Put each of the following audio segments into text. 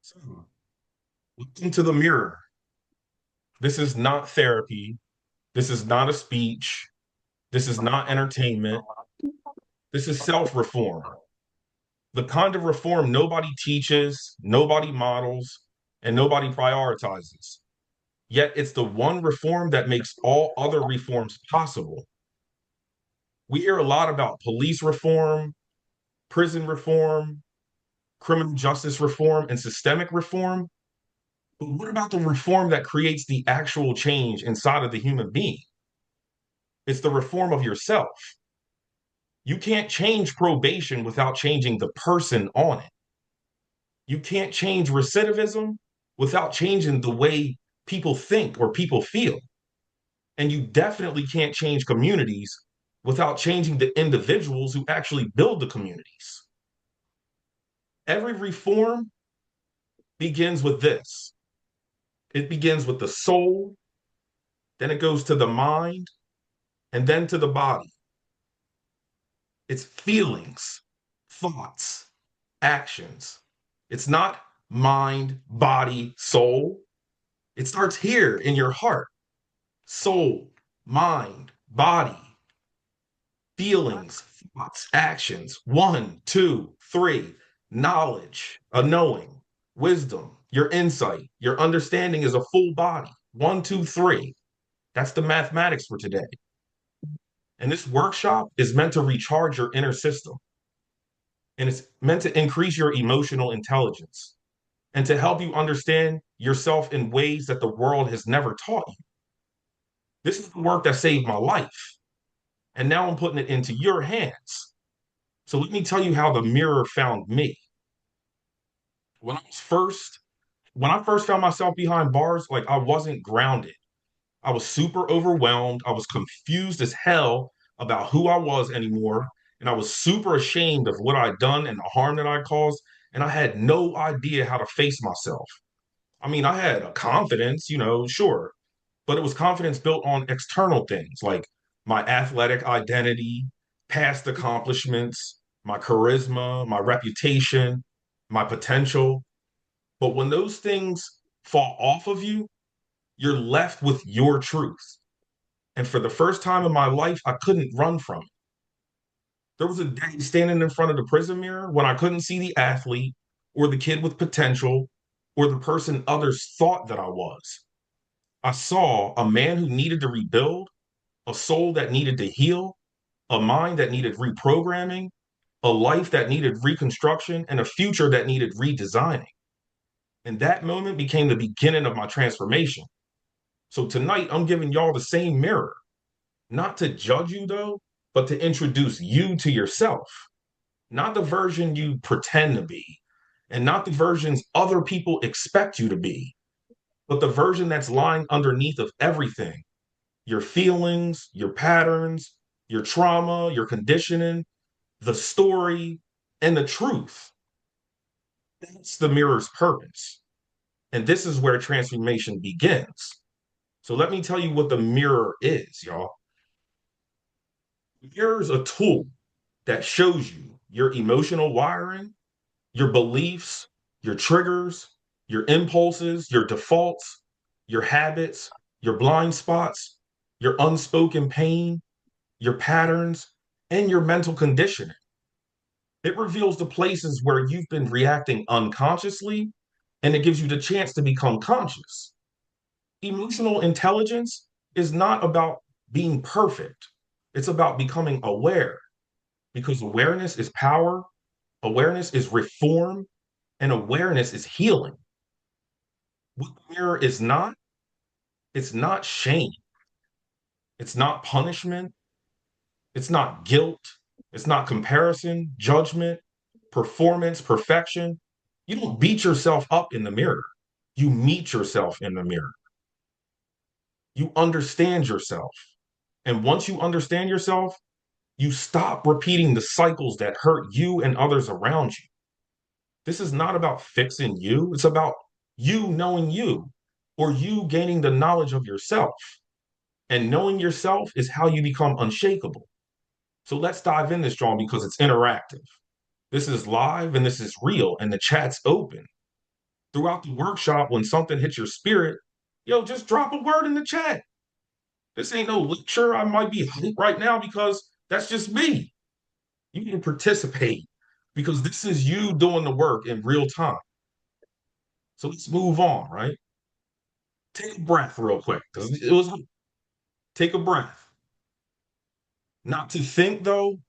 So, look into the mirror. This is not therapy. This is not a speech. This is not entertainment. This is self reform. The kind of reform nobody teaches, nobody models, and nobody prioritizes. Yet it's the one reform that makes all other reforms possible. We hear a lot about police reform, prison reform, criminal justice reform, and systemic reform. But what about the reform that creates the actual change inside of the human being? It's the reform of yourself. You can't change probation without changing the person on it. You can't change recidivism without changing the way people think or people feel. And you definitely can't change communities without changing the individuals who actually build the communities. Every reform begins with this. It begins with the soul, then it goes to the mind, and then to the body. It's feelings, thoughts, actions. It's not mind, body, soul. It starts here in your heart. Soul, mind, body, feelings, thoughts, actions. One, two, three. Knowledge, a knowing, wisdom, your insight, your understanding is a full body. One, two, three. That's the mathematics for today. And this workshop is meant to recharge your inner system. And it's meant to increase your emotional intelligence and to help you understand yourself in ways that the world has never taught you. This is the work that saved my life. And now I'm putting it into your hands. So let me tell you how the mirror found me. When I was first, when I first found myself behind bars, like I wasn't grounded. I was super overwhelmed. I was confused as hell about who I was anymore. And I was super ashamed of what I'd done and the harm that I caused. And I had no idea how to face myself. I mean, I had a confidence, sure, but it was confidence built on external things like my athletic identity, past accomplishments, my charisma, my reputation, my potential. But when those things fall off of you, you're left with your truth. And for the first time in my life, I couldn't run from it. There was a day standing in front of the prison mirror when I couldn't see the athlete or the kid with potential or the person others thought that I was. I saw a man who needed to rebuild, a soul that needed to heal, a mind that needed reprogramming, a life that needed reconstruction, and a future that needed redesigning. And that moment became the beginning of my transformation. So tonight, I'm giving y'all the same mirror, not to judge you though, but to introduce you to yourself, not the version you pretend to be, and not the versions other people expect you to be, but the version that's lying underneath of everything: your feelings, your patterns, your trauma, your conditioning, the story, and the truth. That's the mirror's purpose. And this is where transformation begins. So let me tell you what the mirror is, y'all. The mirror is a tool that shows you your emotional wiring, your beliefs, your triggers, your impulses, your defaults, your habits, your blind spots, your unspoken pain, your patterns, and your mental conditioning. It reveals the places where you've been reacting unconsciously, and it gives you the chance to become conscious. Emotional intelligence is not about being perfect, it's about becoming aware because awareness is power, awareness is reform, and awareness is healing. What the mirror is not, it's not shame, it's not punishment, it's not guilt, it's not comparison, judgment, performance, perfection. You don't beat yourself up in the mirror. You meet yourself in the mirror. You understand yourself. And once you understand yourself, you stop repeating the cycles that hurt you and others around you. This is not about fixing you, it's about you knowing you or you gaining the knowledge of yourself. And knowing yourself is how you become unshakable. So let's dive in this, John, because it's interactive. This is live and this is real, and the chat's open. Throughout the workshop, when something hits your spirit, yo, just drop a word in the chat. This ain't no lecture. I might be hyped right now because that's just me. You can participate because this is you doing the work in real time. So let's move on, right? Take a breath real quick because it was take a breath. Not to think though,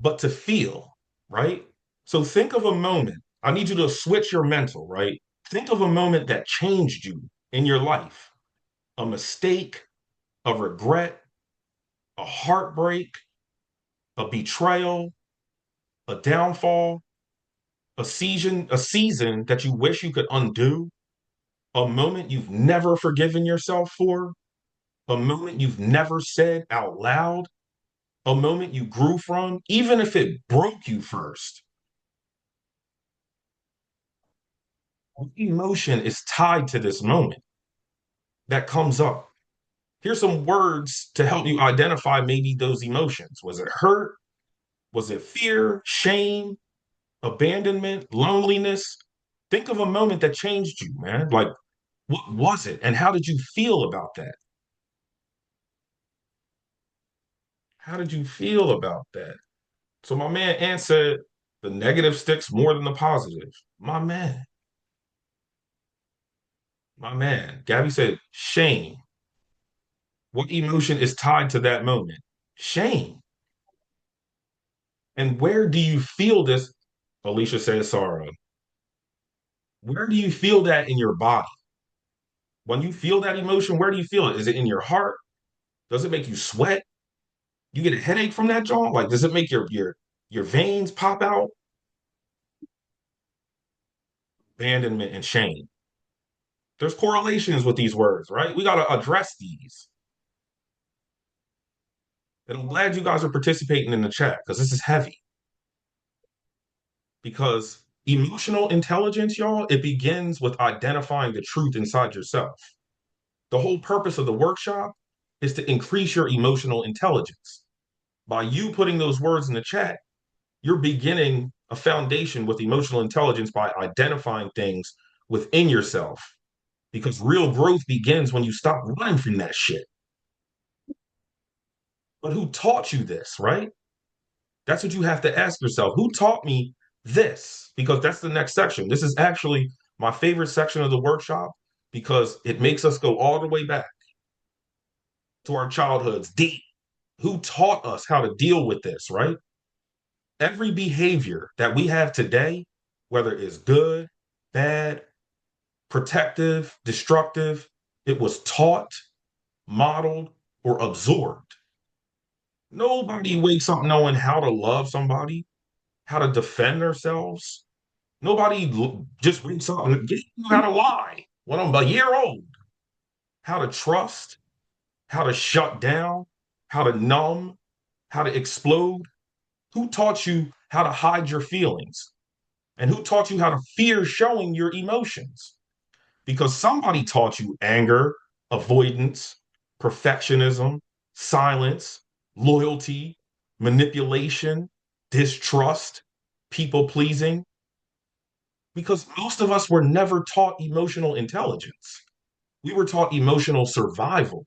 but to feel, right? So think of a moment. I need you to switch your mental, right? Think of a moment that changed you in your life. A mistake, a regret, a heartbreak, a betrayal, a downfall, a season that you wish you could undo, a moment you've never forgiven yourself for, a moment you've never said out loud, a moment you grew from, even if it broke you first. What emotion is tied to this moment that comes up? Here's some words to help you identify maybe those emotions. Was it hurt? Was it fear, shame, abandonment, loneliness? Think of a moment that changed you, man. Like, what was it? And how did you feel about that? How did you feel about that? So my man Ant said the negative sticks more than the positive. My man. Gabby said shame. What emotion is tied to that moment? Shame. And where do you feel this? Alicia says sorrow. Where do you feel that in your body? When you feel that emotion, where do you feel it? Is it in your heart? Does it make you sweat? You get a headache from that, John? Like, does it make your veins pop out? Abandonment and shame. There's correlations with these words, right? We got to address these. And I'm glad you guys are participating in the chat because this is heavy. Because emotional intelligence, y'all, it begins with identifying the truth inside yourself. The whole purpose of the workshop is to increase your emotional intelligence. By you putting those words in the chat, you're beginning a foundation with emotional intelligence by identifying things within yourself. Because real growth begins when you stop running from that shit. But who taught you this, right? That's what you have to ask yourself. Who taught me this? Because that's the next section. This is actually my favorite section of the workshop because it makes us go all the way back to our childhoods deep. Who taught us how to deal with this, right? Every behavior that we have today, whether it's good, bad, protective, destructive, it was taught, modeled, or absorbed. Nobody wakes up knowing how to love somebody, how to defend themselves. Nobody just wakes up and get you how to lie when I'm a year old, how to trust, how to shut down, how to numb, how to explode. Who taught you how to hide your feelings? And who taught you how to fear showing your emotions? Because somebody taught you anger, avoidance, perfectionism, silence, loyalty, manipulation, distrust, people pleasing. Because most of us were never taught emotional intelligence. We were taught emotional survival.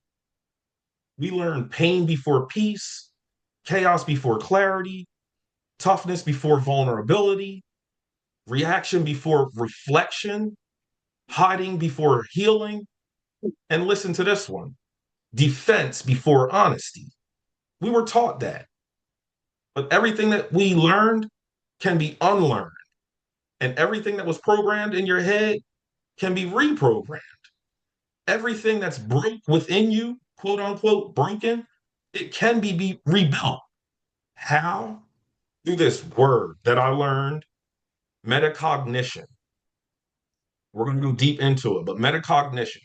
We learned pain before peace, chaos before clarity, toughness before vulnerability, reaction before reflection, hiding before healing. And listen to this one, defense before honesty. We were taught that. But everything that we learned can be unlearned. And everything that was programmed in your head can be reprogrammed. Everything that's broke within you, quote unquote, broken, it can be rebuilt. How? Through this word that I learned, metacognition. We're going to go deep into it, but metacognition,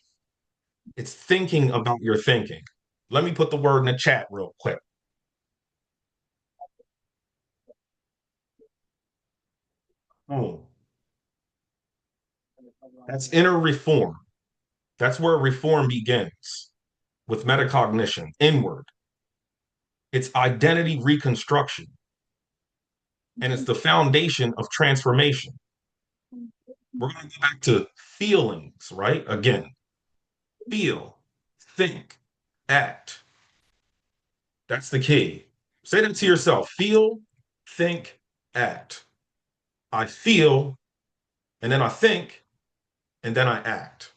it's thinking about your thinking. Let me put the word in the chat real quick. Oh, that's inner reform. That's where reform begins with metacognition, inward. It's identity reconstruction, and it's the foundation of transformation. We're going to go back to feelings, right? Again, feel, think, act. That's the key. Say that to yourself. Feel, think, act. I feel, and then I think, and then I act.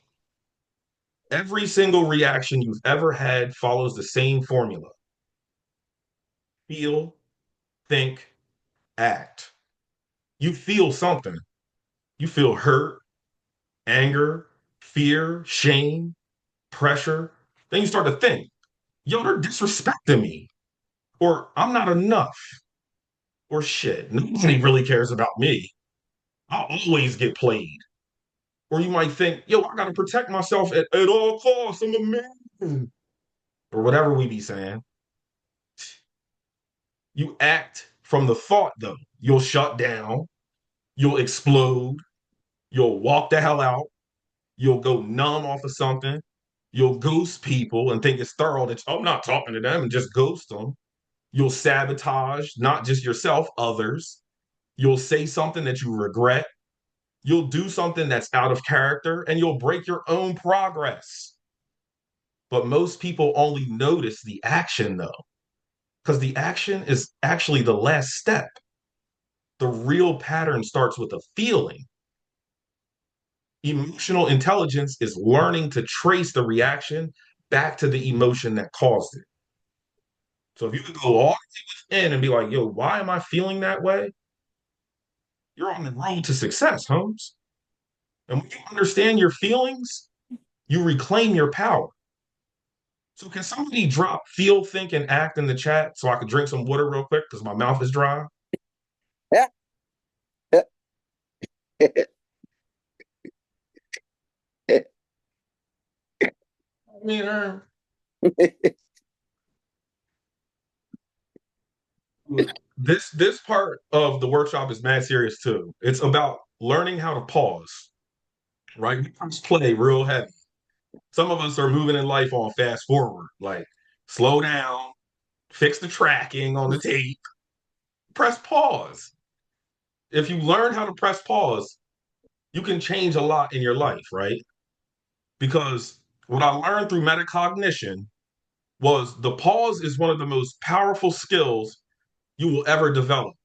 Every single reaction you've ever had follows the same formula. Feel, think, act. You feel something. You feel hurt, anger, fear, shame, pressure. Then you start to think, yo, they're disrespecting me, or I'm not enough, or shit, nobody really cares about me. I'll always get played. Or you might think, yo, I gotta protect myself at all costs. I'm a man. Or whatever we be saying. You act from the thought though. You'll shut down, you'll explode, you'll walk the hell out, you'll go numb off of something, you'll ghost people and think it's thorough that I'm not talking to them and just ghost them. You'll sabotage not just yourself, others. You'll say something that you regret. You'll do something that's out of character and you'll break your own progress. But most people only notice the action though, because the action is actually the last step. The real pattern starts with a feeling. Emotional intelligence is learning to trace the reaction back to the emotion that caused it. So if you could go all the way within and be like, yo, why am I feeling that way? You're on the road to success, Holmes. And when you understand your feelings, you reclaim your power. So can somebody drop feel, think, and act in the chat so I could drink some water real quick because my mouth is dry? I mean, this part of the workshop is mad serious too. It's about learning how to pause, right? We press play real heavy. Some of us are moving in life on fast forward, like slow down, fix the tracking on the tape, press pause. If you learn how to press pause, you can change a lot in your life, right? Because what I learned through metacognition was the pause is one of the most powerful skills you will ever develop.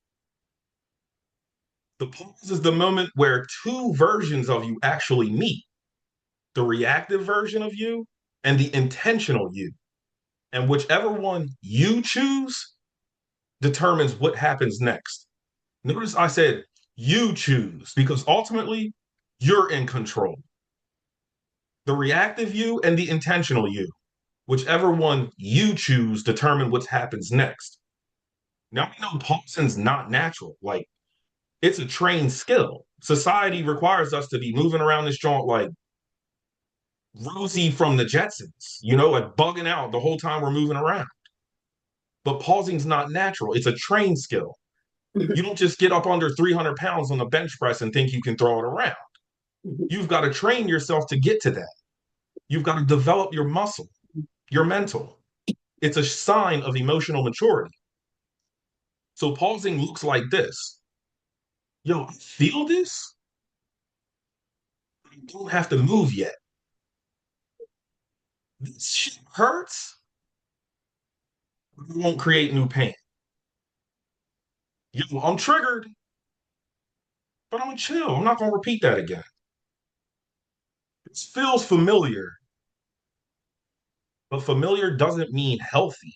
The pause is the moment where two versions of you actually meet, the reactive version of you and the intentional you. And whichever one you choose determines what happens next. Notice I said you choose because ultimately you're in control. The reactive you and the intentional you, whichever one you choose, determine what happens next. Now we know pausing's not natural. Like it's a trained skill. Society requires us to be moving around this joint like Rosie from the Jetsons, like bugging out the whole time we're moving around. But pausing's not natural. It's a trained skill. You don't just get up under 300 pounds on the bench press and think you can throw it around. You've got to train yourself to get to that. You've got to develop your muscle, your mental. It's a sign of emotional maturity. So pausing looks like this. Yo, I feel this. I don't have to move yet. This shit hurts. It won't create new pain. Yo, I'm triggered, but I'm gonna chill. I'm not gonna repeat that again. It feels familiar, but familiar doesn't mean healthy.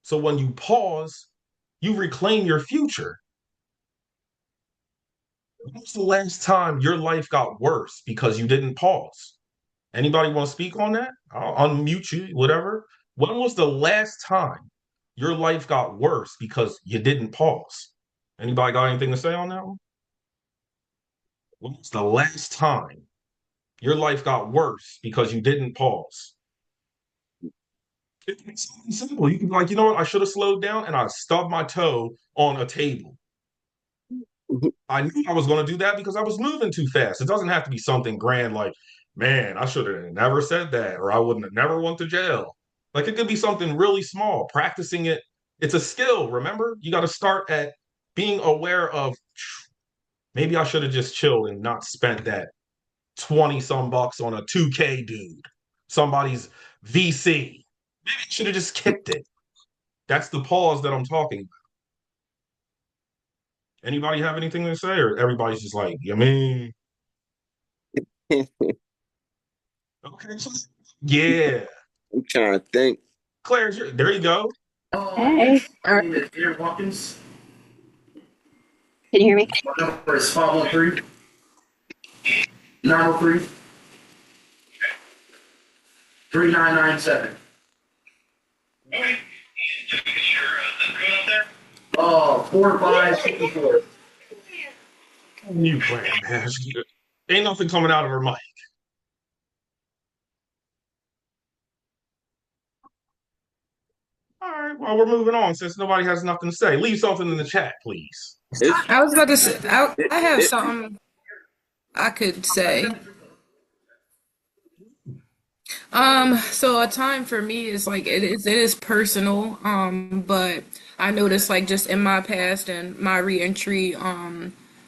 So when you pause, you reclaim your future. When was the last time your life got worse because you didn't pause? Anybody want to speak on that? I'll unmute you, whatever. When was the last time your life got worse because you didn't pause? Anybody got anything to say on that one? When was the last time your life got worse because you didn't pause? It's something simple. You can be like, you know what? I should have slowed down and I stubbed my toe on a table. I knew I was going to do that because I was moving too fast. It doesn't have to be something grand like, man, I should have never said that, or I wouldn't have never went to jail. Like it could be something really small. Practicing it, it's a skill. Remember, you got to start at being aware of Maybe I should have just chilled and not spent that 20 some bucks on a 2K dude, somebody's VC. Maybe I should have just kicked it. That's the pause that I'm talking about. Anybody have anything to say, or everybody's just like, you mean, I'm okay, yeah, trying to think. Claire, there you go. Hey, can you hear me? My number is 513 903 3997. Oh, 4564. You playing, man. Ain't nothing coming out of her mic. All right, well, we're moving on since nobody has nothing to say. Leave something in the chat, please. It's I was about to say, it, I have it, something I could say. So a time for me is like it is personal. But I noticed like just in my past and my reentry,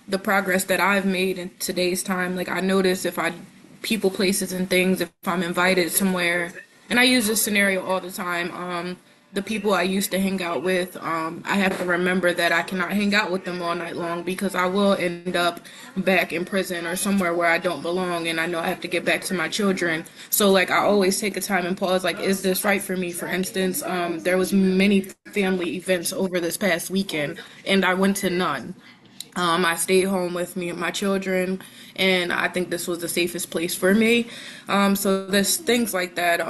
the progress that I've made in today's time. Like I notice if I people, places, and things, if I'm invited somewhere, and I use this scenario all the time. The people I used to hang out with, I have to remember that I cannot hang out with them all night long because I will end up back in prison or somewhere where I don't belong, and I know I have to get back to my children. So, like, I always take a time and pause, like, is this right for me? For instance, there was many family events over this past weekend, and I went to none. I stayed home with me and my children, and I think this was the safest place for me. So there's things like that.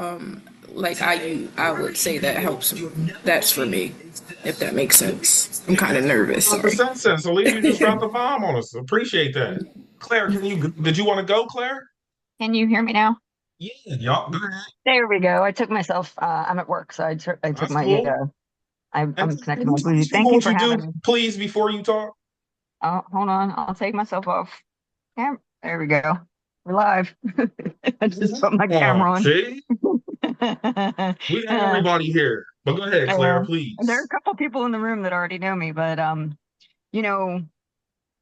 Like I would say that helps. That's for me, if that makes sense. I'm kind of nervous. Sorry. 100% sense. I believe you just dropped a bomb on us. Appreciate that. Claire, did you want to go, Claire? Can you hear me now? Yeah, y'all, go ahead. There we go. I took myself. I'm at work, so I took That's my. cool. I'm Can connecting you my tell these Bluetooth. people Thank you what for you having do, me. please, before you talk? Oh, hold on. I'll take myself off. There we go. We're live. I just put my camera on. See? We got Uh, everybody here. But go ahead, Claire, there are a please. couple people in the room that already know me, but you know,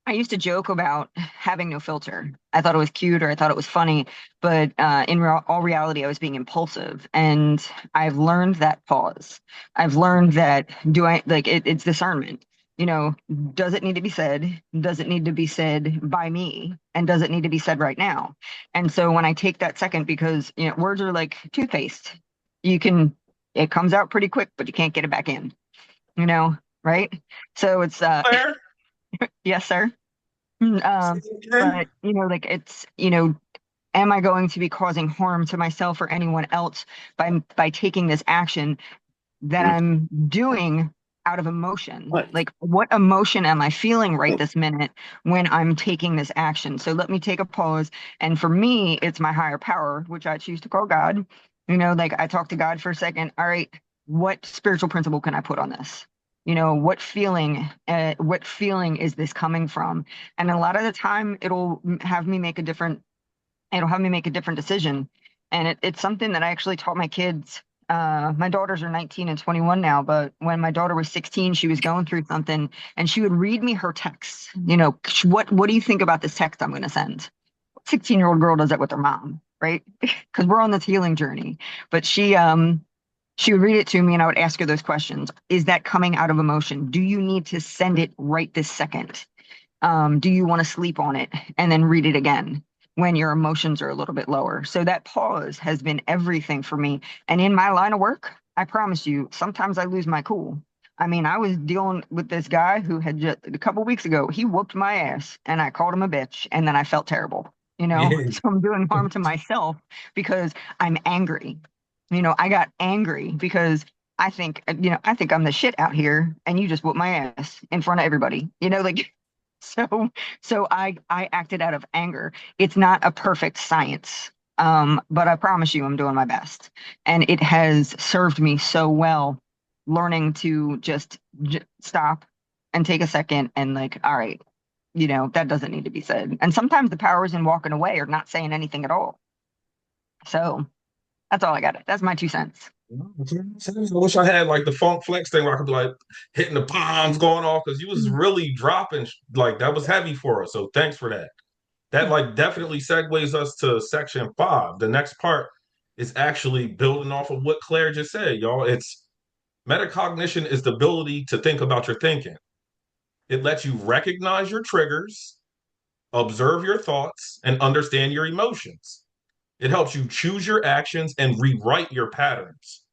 I used to joke about having no filter. I thought it was cute or I thought it was funny, but all reality, I was being impulsive. And I've learned that pause. I've learned that do I like it's discernment. You know, does it need to be said? Does it need to be said by me? And does it need to be said right now? And so when I take that second, because words are like toothpaste, you can it comes out pretty quick, but you can't get it back in. You know, right? So it's Claire, yes, sir. say Um, it again. but like am I going to be causing harm to myself or anyone else by taking this action that I'm doing out of emotion? what? Like, what emotion am I feeling right this minute when I'm taking this action? So let me take a pause. And for me, it's my higher power, which I choose to call God. Like I talk to God for a second. All right, what spiritual principle can I put on this? What feeling is this coming from? And a lot of the time, it'll have me make a different decision. And it's something that I actually taught my kids. My daughters are 19 and 21 now, but when my daughter was 16, she was going through something and she would read me her texts. What do you think about this text I'm going to send? 16-year-old girl does that with her mom, right? Because we're on this healing journey. But she would read it to me and I would ask her those questions. Is that coming out of emotion? Do you need to send it right this second? Do you want to sleep on it and then read it again when your emotions are a little bit lower? So that pause has been everything for me. And in my line of work, I promise you, sometimes I lose my cool. I mean, I was dealing with this guy who had just a couple weeks ago, he whooped my ass and I called him a bitch and then I felt terrible, Yeah. So I'm doing harm to myself because I'm angry. I got angry because I think I'm the shit out here and you just whooped my ass in front of everybody. Like so so I acted out of anger. It's not a perfect science. But I promise you I'm doing my best. And it has served me so well learning to just stop and take a second and like, all right, that doesn't need to be said. And sometimes the power is in walking away or not saying anything at all. So that's all I got. That's my 2 cents. I wish I had like the funk flex thing where I could be like hitting the palms going off because you was really dropping like that was heavy for us. So thanks for that. That like definitely segues us to section 5. The next part is actually building off of what Claire just said, y'all. It's metacognition is the ability to think about your thinking. It lets you recognize your triggers, observe your thoughts, and understand your emotions. It helps you choose your actions and rewrite your patterns.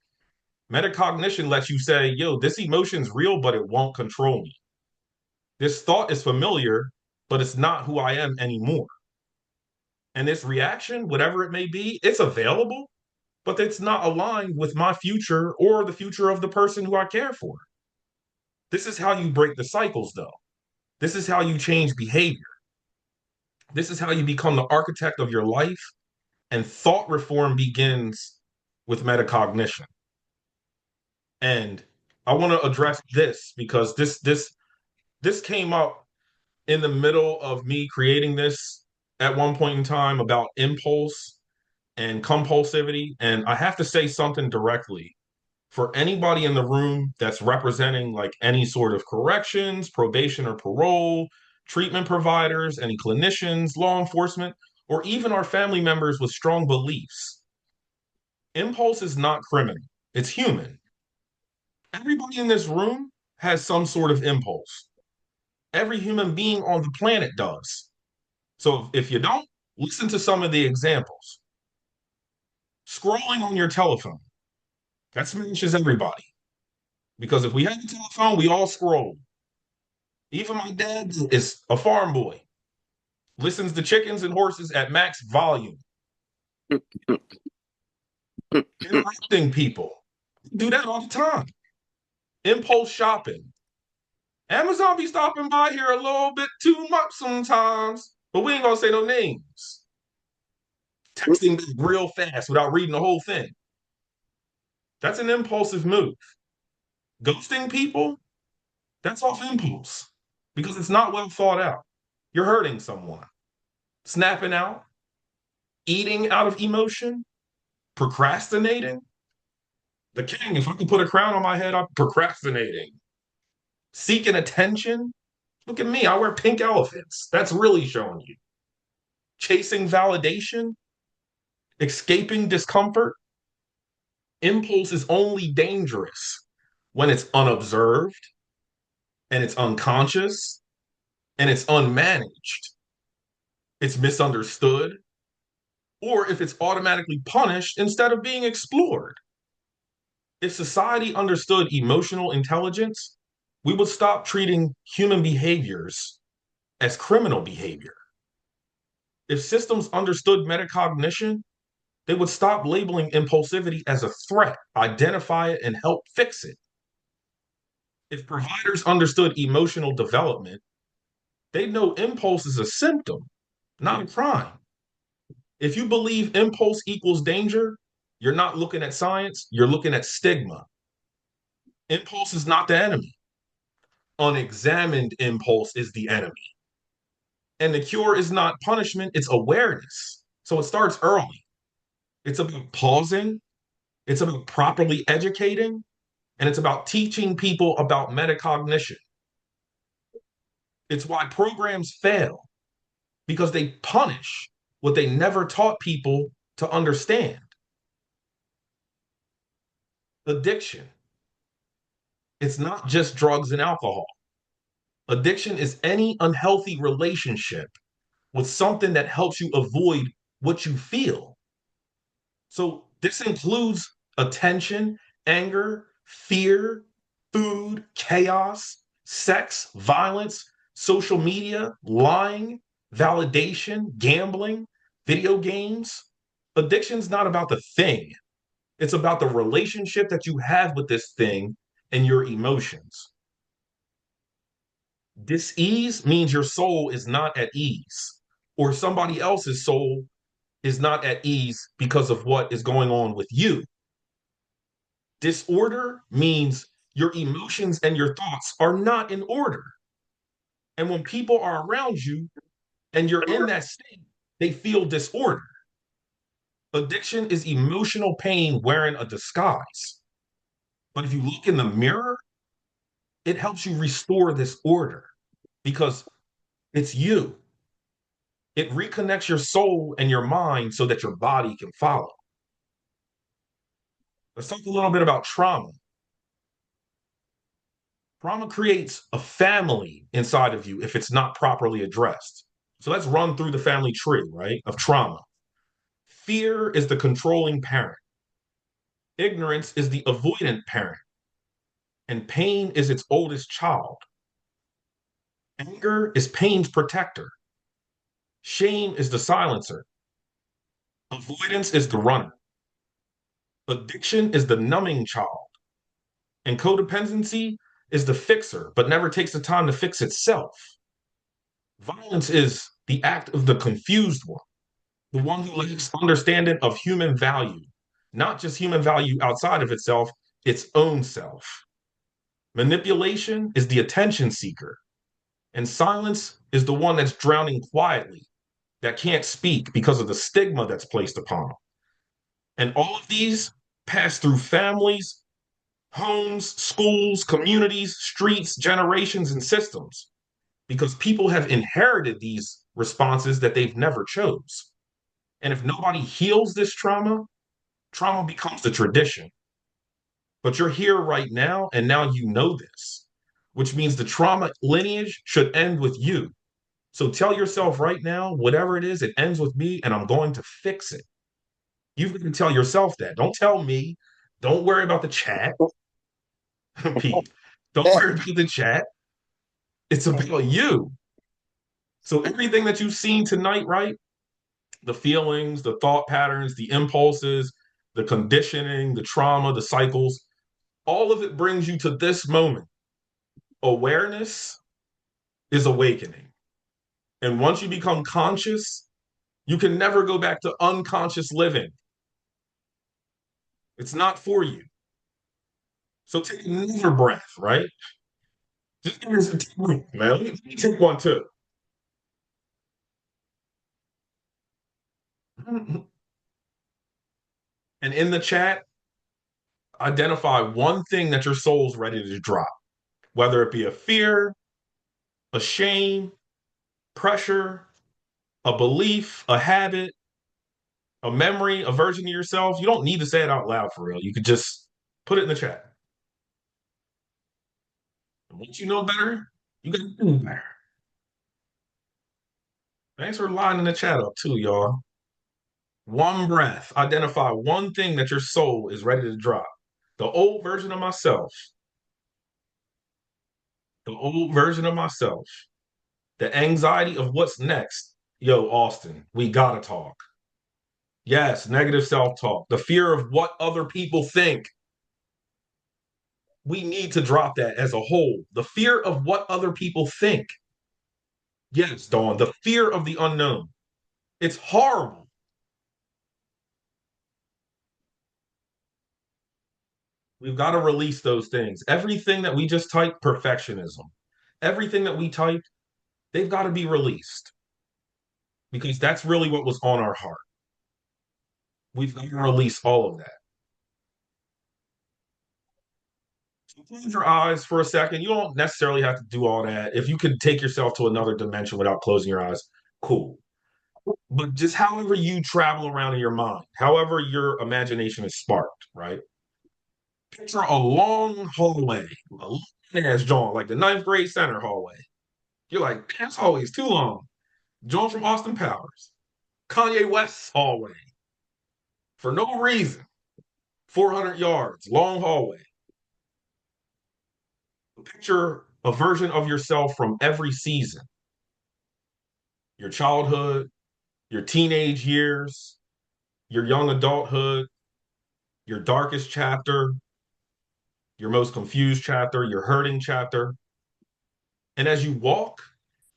Metacognition lets you say, yo, this emotion's real, but it won't control me. This thought is familiar, but it's not who I am anymore. And this reaction, whatever it may be, it's available, but it's not aligned with my future or the future of the person who I care for. This is how you break the cycles, though. This is how you change behavior. This is how you become the architect of your life. And thought reform begins with metacognition. And I want to address this because this came up in the middle of me creating this at one point in time about impulse and compulsivity. And I have to say something directly for anybody in the room that's representing like any sort of corrections, probation or parole, treatment providers, any clinicians, law enforcement, or even our family members with strong beliefs. Impulse is not criminal, it's human. Everybody in this room has some sort of impulse. Every human being on the planet does. So if you don't, listen to some of the examples. Scrolling on your telephone, that smashes everybody. Because if we had a telephone, we all scroll. Even my dad is a farm boy, listens to chickens and horses at max volume, interrupting people. Do that all the time. Impulse shopping. Amazon be stopping by here a little bit too much sometimes, but we ain't gonna say no names. Texting back real fast without reading the whole thing. That's an impulsive move. Ghosting people, that's off impulse because it's not well thought out. You're hurting someone. Snapping out, eating out of emotion, procrastinating. The king, if I could put a crown on my head, I'm procrastinating. Seeking attention. Look at me, I wear pink elephants. That's really showing you. Chasing validation, escaping discomfort. Impulse is only dangerous when it's unobserved and it's unconscious and it's unmanaged. It's misunderstood, or if it's automatically punished instead of being explored. If society understood emotional intelligence, we would stop treating human behaviors as criminal behavior. If systems understood metacognition, they would stop labeling impulsivity as a threat, identify it, and help fix it. If providers understood emotional development, they'd know impulse is a symptom, not a crime. If you believe impulse equals danger, you're not looking at science, you're looking at stigma. Impulse is not the enemy. Unexamined impulse is the enemy. And the cure is not punishment, it's awareness. So it starts early. It's about pausing, it's about properly educating, and it's about teaching people about metacognition. It's why programs fail because they punish what they never taught people to understand. Addiction. It's not just drugs and alcohol. Addiction is any unhealthy relationship with something that helps you avoid what you feel. So this includes attention, anger, fear, food, chaos, sex, violence, social media, lying, validation, gambling, video games. Addiction's not about the thing. It's about the relationship that you have with this thing and your emotions. Dis-ease means your soul is not at ease, or somebody else's soul is not at ease because of what is going on with you. Disorder means your emotions and your thoughts are not in order. And when people are around you and you're in that state, they feel disorder. Addiction is emotional pain wearing a disguise. But if you look in the mirror, it helps you restore this order because it's you. It reconnects your soul and your mind so that your body can follow. Let's talk a little bit about trauma. Trauma creates a family inside of you if it's not properly addressed. So let's run through the family tree, right, of trauma. Fear is the controlling parent. Ignorance is the avoidant parent. And pain is its oldest child. Anger is pain's protector. Shame is the silencer. Avoidance is the runner. Addiction is the numbing child. And codependency is the fixer, but never takes the time to fix itself. Violence is the act of the confused one, the one who lacks understanding of human value, not just human value outside of itself, its own self. Manipulation is the attention seeker, and silence is the one that's drowning quietly, that can't speak because of the stigma that's placed upon them. And all of these pass through families, homes, schools, communities, streets, generations, and systems because people have inherited these responses that they've never chose. And if nobody heals this trauma, trauma becomes the tradition. But you're here right now, and now you know this, which means the trauma lineage should end with you. So tell yourself right now, whatever it is, it ends with me, and I'm going to fix it. You've got to tell yourself that. Don't tell me. Don't worry about the chat, Pete. Don't worry about the chat. It's about you. So everything that you've seen tonight, right? The feelings, the thought patterns, the impulses, the conditioning, the trauma, the cycles, all of it brings you to this moment. Awareness is awakening. And once you become conscious, you can never go back to unconscious living. It's not for you. So take another breath, right? Just give us a deep breath, man. Let me take one too. And in the chat, identify one thing that your soul's ready to drop, whether it be a fear, a shame, pressure, a belief, a habit, a memory, a version of yourself. You don't need to say it out loud for real. You could just put it in the chat. And once you know better, you got to do better. Thanks for lining the chat up too, y'all. One breath. Identify one thing that your soul is ready to drop. The old version of myself. The old version of myself. The anxiety of what's next. Yo, Austin, we gotta talk. Yes, negative self-talk. The fear of what other people think. We need to drop that as a whole. The fear of what other people think. Yes, Dawn, the fear of the unknown. It's horrible. We've got to release those things. Everything that we just typed, perfectionism. Everything that we typed, they've got to be released because that's really what was on our heart. We've got to release all of that. So close your eyes for a second. You don't necessarily have to do all that. If you could take yourself to another dimension without closing your eyes, cool. But just however you travel around in your mind, however your imagination is sparked, right? Picture a long hallway, a long ass John, like the ninth grade center hallway. You're like, this hallway is too long. John from Austin Powers, Kanye West's hallway, for no reason, 400 yards, long hallway. Picture a version of yourself from every season, your childhood, your teenage years, your young adulthood, your darkest chapter, your most confused chapter, your hurting chapter. And as you walk,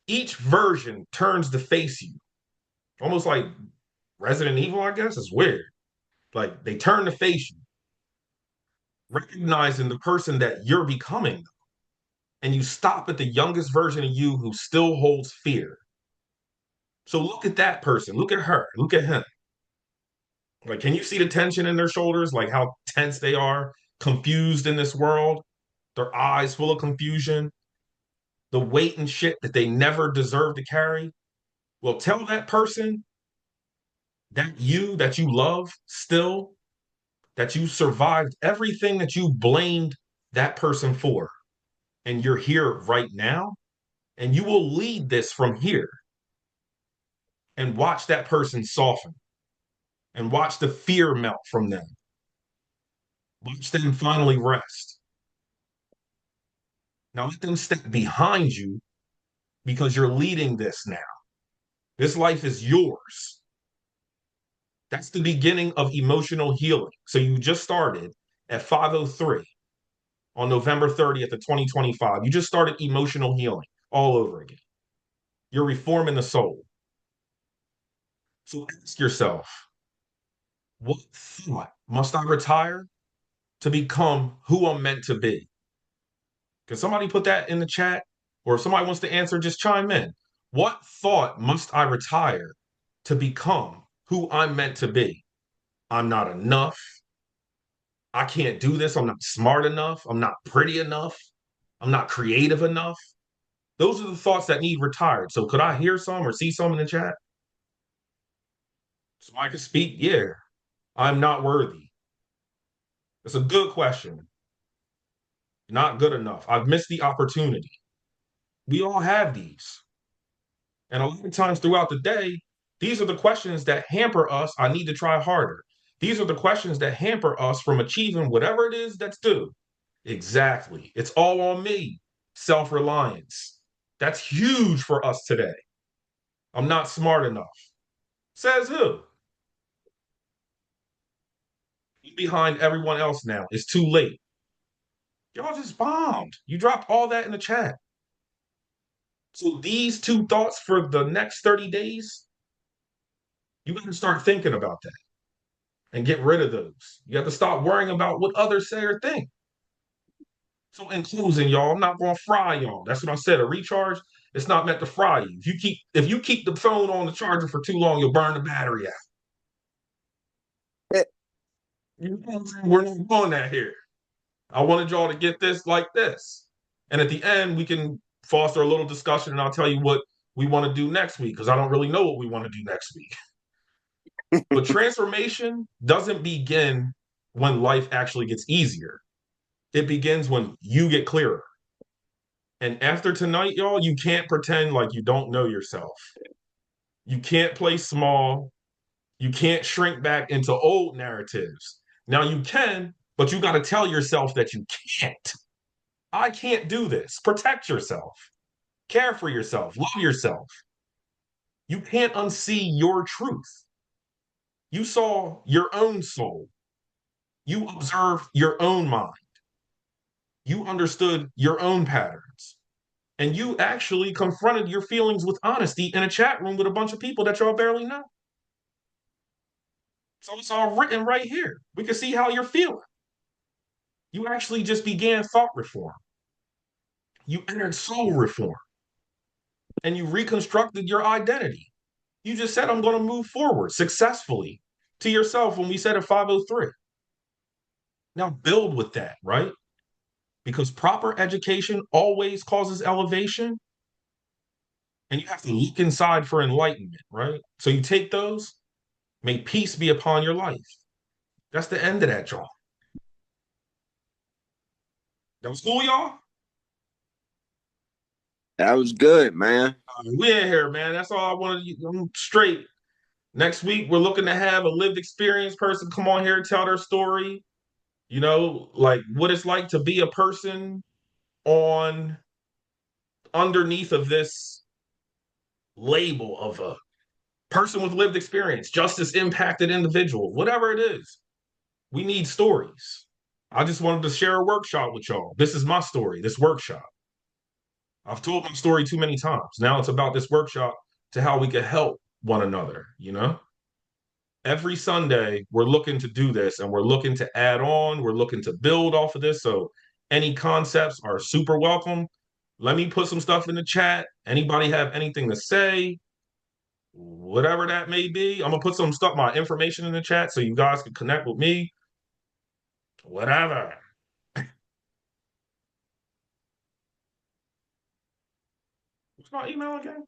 each version turns to face you, almost like Resident Evil, I guess. It's weird. Like they turn to face you, recognizing the person that you're becoming. And you stop at the youngest version of you who still holds fear. So look at that person, look at her, look at him. Like, can you see the tension in their shoulders? Like how tense they are, confused in this world, their eyes full of confusion, the weight and shit that they never deserve to carry. Well, tell that person that you love still, that you survived everything that you blamed that person for. And you're here right now, and you will lead this from here and watch that person soften and watch the fear melt from them. Watch them finally rest. Now let them step behind you because you're leading this now. This life is yours. That's the beginning of emotional healing. So you just started at 5:03 on November 30th of 2025. You just started emotional healing all over again. You're reforming the soul. So ask yourself, what thought must I retire to become who I'm meant to be? Can somebody put that in the chat? Or if somebody wants to answer, just chime in. What thought must I retire to become who I'm meant to be? I'm not enough. I can't do this. I'm not smart enough. I'm not pretty enough. I'm not creative enough. Those are the thoughts that need retired. So could I hear some or see some in the chat? Somebody could speak. Yeah, I'm not worthy. It's a good question. Not good enough. I've missed the opportunity. We all have these. And a lot of times throughout the day, these are the questions that hamper us. I need to try harder. These are the questions that hamper us from achieving whatever it is that's due. Exactly. It's all on me. Self reliance. That's huge for us today. I'm not smart enough. Says who? You behind everyone else now. It's too late. Y'all just bombed. You dropped all that in the chat. So these two thoughts for the next 30 days, you got to start thinking about that and get rid of those. You have to stop worrying about what others say or think. So in closing, y'all, I'm not gonna fry y'all. That's what I said. A recharge, it's not meant to fry you. If you keep the phone on the charger for too long, you'll burn the battery out. You know what I'm saying? We're not doing that here. I wanted y'all to get this like this. And at the end, we can foster a little discussion and I'll tell you what we want to do next week because I don't really know what we want to do next week. But transformation doesn't begin when life actually gets easier. It begins when you get clearer. And after tonight, y'all, you can't pretend like you don't know yourself. You can't play small. You can't shrink back into old narratives. Now you can, but you got to tell yourself that you can't. I can't do this. Protect yourself. Care for yourself. Love yourself. You can't unsee your truth. You saw your own soul. You observed your own mind. You understood your own patterns. And you actually confronted your feelings with honesty in a chat room with a bunch of people that y'all barely know. So it's all written right here. We can see how you're feeling. You actually just began thought reform. You entered soul reform. And you reconstructed your identity. You just said, I'm going to move forward successfully to yourself when we said at 5:03. Now build with that, right? Because proper education always causes elevation. And you have to look inside for enlightenment, right? So you take those, may peace be upon your life. That's the end of that, y'all. That was cool, y'all. That was good, man. We in here, man. That's all I wanted. I'm straight. Next week, we're looking to have a lived experience person come on here and tell their story. You know, like what it's like to be a person on underneath of this label of a person with lived experience, justice impacted individual, whatever it is. We need stories. I just wanted to share a workshop with y'all. This is my story, this workshop. I've told my story too many times. Now it's about this workshop to how we can help one another, you know? Every Sunday, we're looking to do this and we're looking to add on, we're looking to build off of this. So any concepts are super welcome. Let me put some stuff in the chat. Anybody have anything to say? whatever that may be. I'm gonna put some stuff, my information in the chat so you guys can connect with me. Whatever. What's my email again?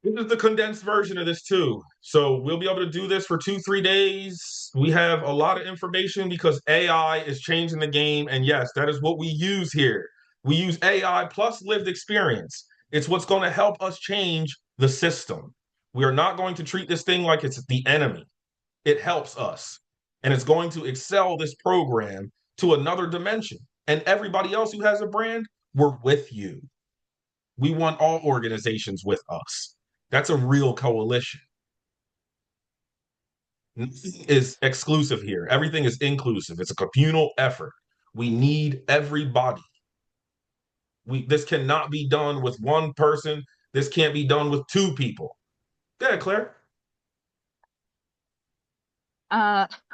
This is the condensed version of this too. So we'll be able to do this for 2, 3 days. We have a lot of information because AI is changing the game. And yes, that is what we use here. We use AI plus lived experience. It's what's going to help us change the system. We are not going to treat this thing like it's the enemy. It helps us. And it's going to excel this program to another dimension. And everybody else who has a brand, we're with you. We want all organizations with us. That's a real coalition. Nothing is exclusive here. Everything is inclusive. It's a communal effort. We need everybody. This cannot be done with one person. This can't be done with two people. Go ahead, Claire.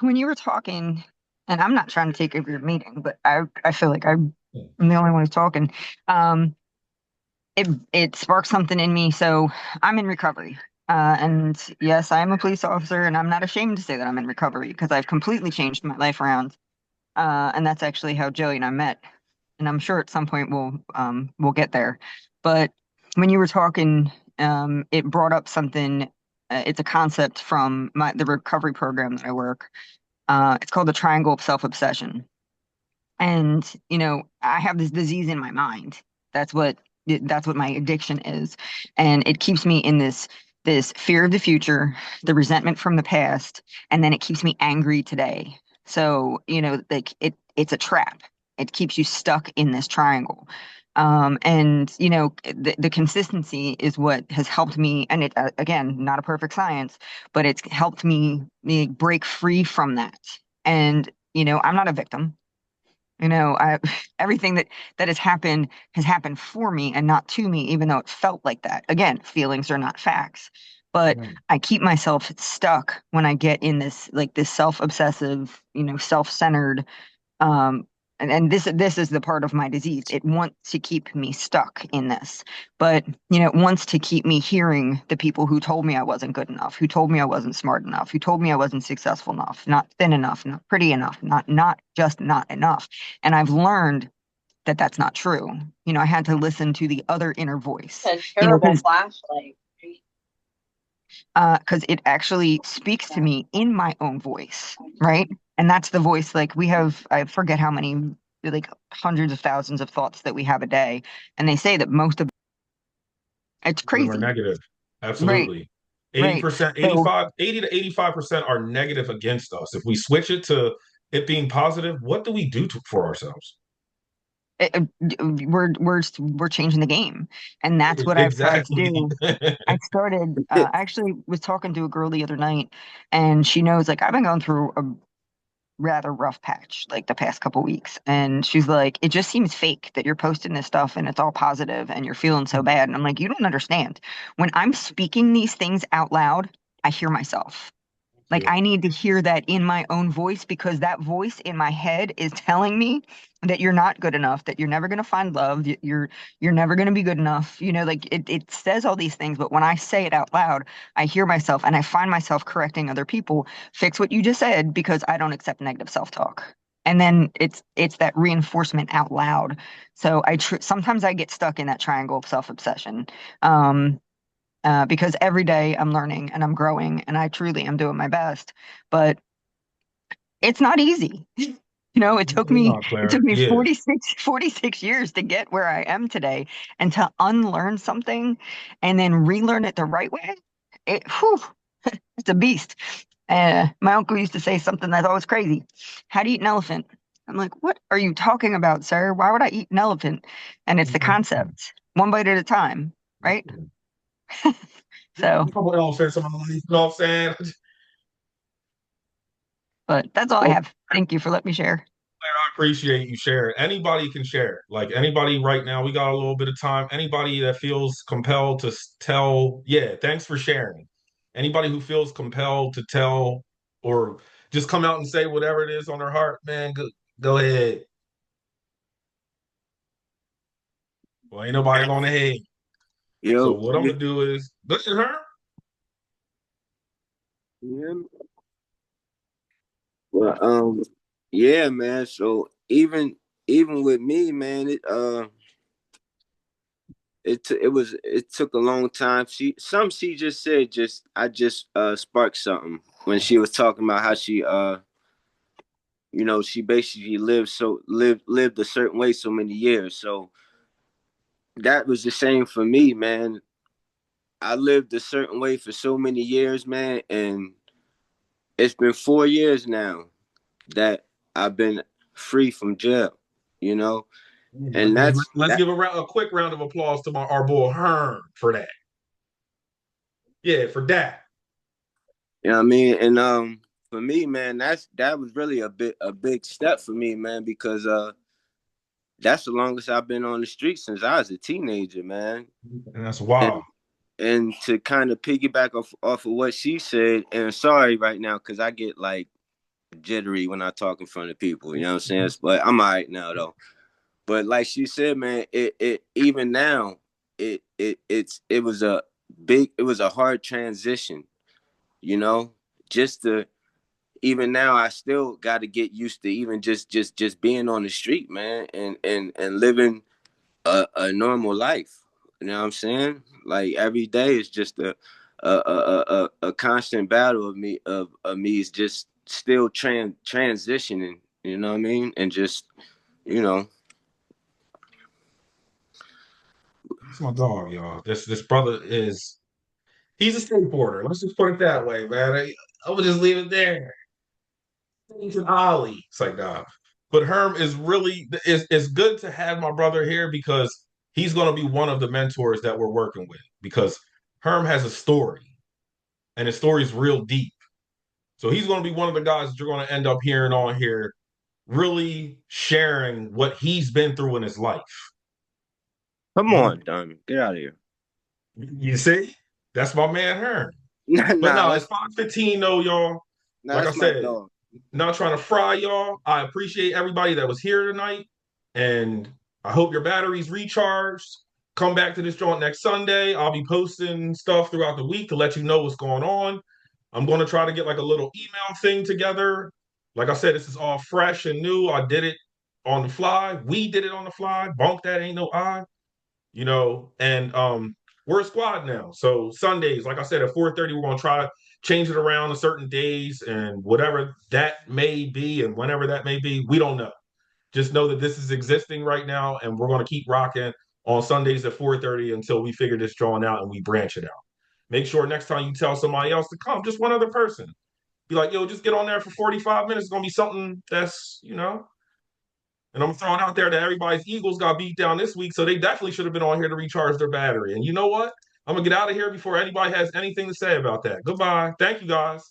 When you were talking, and I'm not trying to take over your meeting, but I feel like I'm the only one who's talking. Um, it sparked something in me. So I'm in recovery. And yes, I am a police officer, and I'm not ashamed to say that I'm in recovery because I've completely changed my life around. And that's actually how Joey and I met. And I'm sure at some point we'll get there. But when you were talking, it brought up something. It's a concept from the recovery program that I work. It's called the triangle of self-obsession. And, I have this disease in my mind. That's what that's what my addiction is. And it keeps me in this fear of the future, the resentment from the past, and then it keeps me angry today. So, like it's a trap. It keeps you stuck in this triangle. And the consistency is what has helped me, and it again, not a perfect science, but it's helped me break free from that. And I'm not a victim. I everything that has happened for me and not to me, even though it felt like that. Again, feelings are not facts. But Mm. I keep myself stuck when I get in this self-obsessive, self-centered um and this is the part of my disease. It wants to keep me stuck in this, but it wants to keep me hearing the people who told me I wasn't good enough, who told me I wasn't smart enough, who told me I wasn't successful enough, not thin enough, not pretty enough, not just not enough. And I've learned that that's not true. I had to listen to the other inner voice, A terrible because flashlight. it actually speaks to me in my own voice, right? And that's the voice, like we have, I forget how many, like hundreds of thousands of thoughts that we have a day. And they say that most of it's Them are crazy. negative. Right, Absolutely. right. 80%, So 80 to 85% are negative against us. If we switch it to it being positive, what do we do for ourselves? we're changing the game. And that's what I've tried to Exactly. do. I actually was talking to a girl the other night, and she knows, like, I've been going through a rather rough patch like the past couple weeks. And she's like, it just seems fake that you're posting this stuff and it's all positive and you're feeling so bad. And I'm like, you don't understand. When I'm speaking these things out loud, I hear myself. Like, I need to hear that in my own voice, because that voice in my head is telling me that you're not good enough, that you're never going to find love, you're never going to be good enough. Like it says all these things, but when I say it out loud, I hear myself and I find myself correcting other people. Fix what you just said, because I don't accept negative self-talk. And then it's that reinforcement out loud. So sometimes I get stuck in that triangle of self-obsession. Um, because every day I'm learning and I'm growing and I truly am doing my best. But it's not easy. It took Definitely me not, it took Claire. me Yeah. 46 years to get where I am today, and to unlearn something and then relearn it the right way. Whew, it's a beast. My uncle used to say something that's always crazy. How do you eat an elephant? I'm like, what are you talking about, sir? Why would I eat an elephant? And it's the concept, one bite at a time, right? So, Couple elephants on my life, you know what I'm saying? but that's all I Well, have. Thank you for letting me share. I appreciate you sharing. Anybody can share. Like anybody right now, we got a little bit of time. Anybody that feels compelled to tell, yeah, thanks for sharing. Anybody who feels compelled to tell or just come out and say whatever it is on their heart, man, go ahead. Well, ain't nobody going to hate. So Yo, what I'm gonna do is listen to her. yeah, well, yeah, man. So even with me, man, it took a long time. She just said I just sparked something when she was talking about how she she basically lived a certain way so many years. So that was the same for me, man. I lived a certain way for so many years, man, and it's been 4 years now that I've been free from jail, you know, and Let's give a quick round of applause to our boy Herm for that. Yeah, for that. you know what I mean. And for me, man, that was really a big step for me, man, because that's the longest I've been on the street since I was a teenager, man. And that's And wild. and to kind of piggyback off of what she said, and sorry right now because I get like jittery when I talk in front of people, you know what I'm saying? But I'm all right now though. But like she said, man, it even now, it was it was a hard transition, you know, just to even now I still got to get used to even just being on the street, man, and living a normal life. You know what I'm saying? Like every day is just a constant battle of me is just still transitioning. You know what I mean? And just you know, That's my dog, y'all. This brother is he's a skateboarder. Let's just put it that way, man. I would just leave it there. He's an ollie. It's like nah. But Herm is really it's good to have my brother here because he's gonna be one of the mentors that we're working with because Herm has a story and his story is real deep. So he's gonna be one of the guys that you're gonna end up hearing on here really sharing what he's been through in his life. come on, Diamond, get out of here. You see? That's my man Herm. But Nah, no, it's 5:15 though, y'all. Like I that's my said, dog. not trying to fry y'all. I appreciate everybody that was here tonight. And I hope your battery's recharged. Come back to this joint next Sunday. I'll be posting stuff throughout the week to let you know what's going on. I'm going to try to get like a little email thing together. Like I said, this is all fresh and new. I did it on the fly. We did it on the fly. Bunk that ain't no I, and we're a squad now. So Sundays, like I said, at 4:30, we're gonna try to change it around on certain days and whatever that may be and whenever that may be, we don't know. Just know that this is existing right now and we're gonna keep rocking on Sundays at 4:30 until we figure this drawing out and we branch it out. Make sure next time you tell somebody else to come, just one other person. Be like, yo, just get on there for 45 minutes. It's gonna be something that's. And I'm throwing out there that everybody's Eagles got beat down this week, so they definitely should have been on here to recharge their battery. And you know what? I'm gonna get out of here before anybody has anything to say about that. Goodbye. Thank you guys.